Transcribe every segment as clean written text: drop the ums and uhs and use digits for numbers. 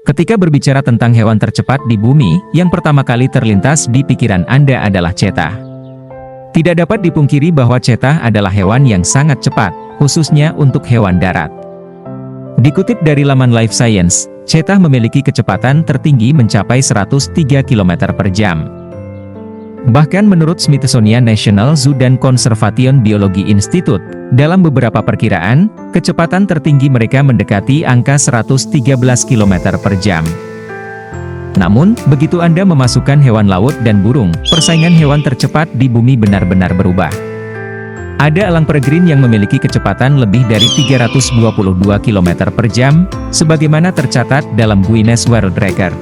Ketika berbicara tentang hewan tercepat di bumi, yang pertama kali terlintas di pikiran Anda adalah cheetah. Tidak dapat dipungkiri bahwa cheetah adalah hewan yang sangat cepat, khususnya untuk hewan darat. Dikutip dari laman Life Science, cheetah memiliki kecepatan tertinggi mencapai 103 km per jam. Bahkan menurut Smithsonian National Zoo dan Conservation Biology Institute, dalam beberapa perkiraan, kecepatan tertinggi mereka mendekati angka 113 km per jam. Namun, begitu Anda memasukkan hewan laut dan burung, persaingan hewan tercepat di bumi benar-benar berubah. Ada elang peregrine yang memiliki kecepatan lebih dari 322 km per jam, sebagaimana tercatat dalam Guinness World Record.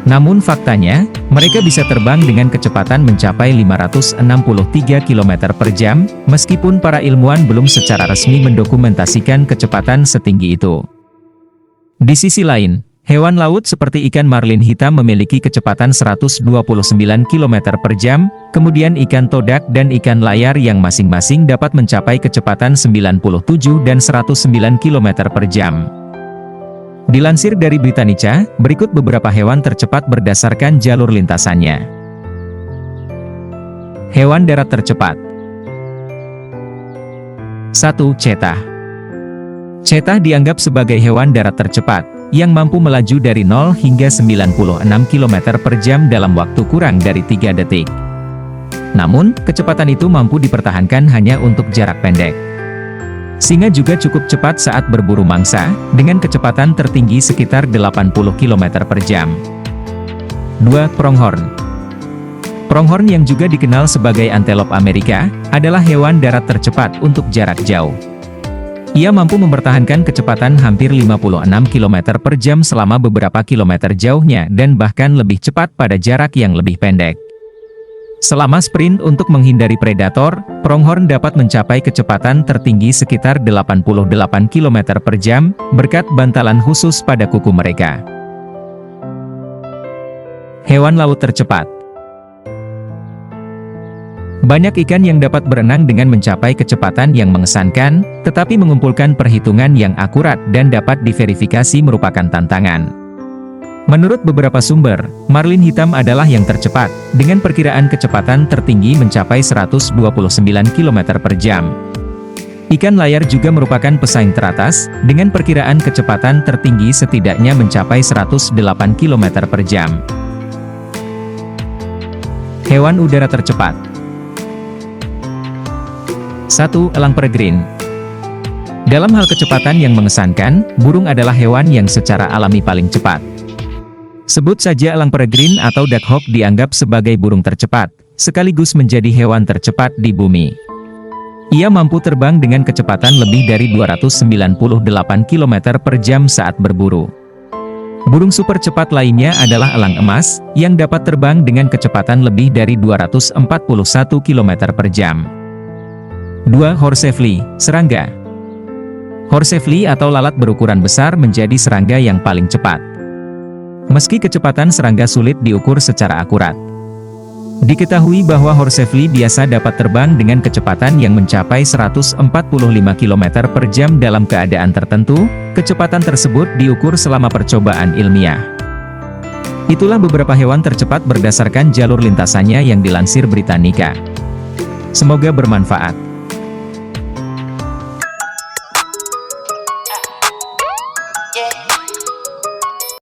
Namun faktanya, mereka bisa terbang dengan kecepatan mencapai 563 km per jam, meskipun para ilmuwan belum secara resmi mendokumentasikan kecepatan setinggi itu. Di sisi lain, hewan laut seperti ikan marlin hitam memiliki kecepatan 129 km per jam, kemudian ikan todak dan ikan layar yang masing-masing dapat mencapai kecepatan 97 dan 109 km per jam. Dilansir dari Britannica, berikut beberapa hewan tercepat berdasarkan jalur lintasannya. Hewan darat tercepat. 1. Cheetah. Cheetah dianggap sebagai hewan darat tercepat, yang mampu melaju dari 0 hingga 96 km per jam dalam waktu kurang dari 3 detik. Namun, kecepatan itu mampu dipertahankan hanya untuk jarak pendek. Singa juga cukup cepat saat berburu mangsa, dengan kecepatan tertinggi sekitar 80 km per jam. 2. Pronghorn. Pronghorn yang juga dikenal sebagai antelop Amerika, adalah hewan darat tercepat untuk jarak jauh. Ia mampu mempertahankan kecepatan hampir 56 km per jam selama beberapa kilometer jauhnya dan bahkan lebih cepat pada jarak yang lebih pendek. Selama sprint untuk menghindari predator, pronghorn dapat mencapai kecepatan tertinggi sekitar 88 km per jam, berkat bantalan khusus pada kuku mereka. Hewan laut tercepat. Banyak ikan yang dapat berenang dengan mencapai kecepatan yang mengesankan, tetapi mengumpulkan perhitungan yang akurat dan dapat diverifikasi merupakan tantangan. Menurut beberapa sumber, marlin hitam adalah yang tercepat, dengan perkiraan kecepatan tertinggi mencapai 129 km per jam. Ikan layar juga merupakan pesaing teratas, dengan perkiraan kecepatan tertinggi setidaknya mencapai 108 km per jam. Hewan udara tercepat. 1. Elang peregrine. Dalam hal kecepatan yang mengesankan, burung adalah hewan yang secara alami paling cepat. Sebut saja elang peregrine atau duckhawk dianggap sebagai burung tercepat, sekaligus menjadi hewan tercepat di bumi. Ia mampu terbang dengan kecepatan lebih dari 298 km per jam saat berburu. Burung super cepat lainnya adalah elang emas, yang dapat terbang dengan kecepatan lebih dari 241 km per jam. 2. Horsefly, serangga. Horsefly atau lalat berukuran besar menjadi serangga yang paling cepat. Meski kecepatan serangga sulit diukur secara akurat. Diketahui bahwa horsefly biasa dapat terbang dengan kecepatan yang mencapai 145 km per jam dalam keadaan tertentu, kecepatan tersebut diukur selama percobaan ilmiah. Itulah beberapa hewan tercepat berdasarkan jalur lintasannya yang dilansir Britannica. Semoga bermanfaat. Yeah.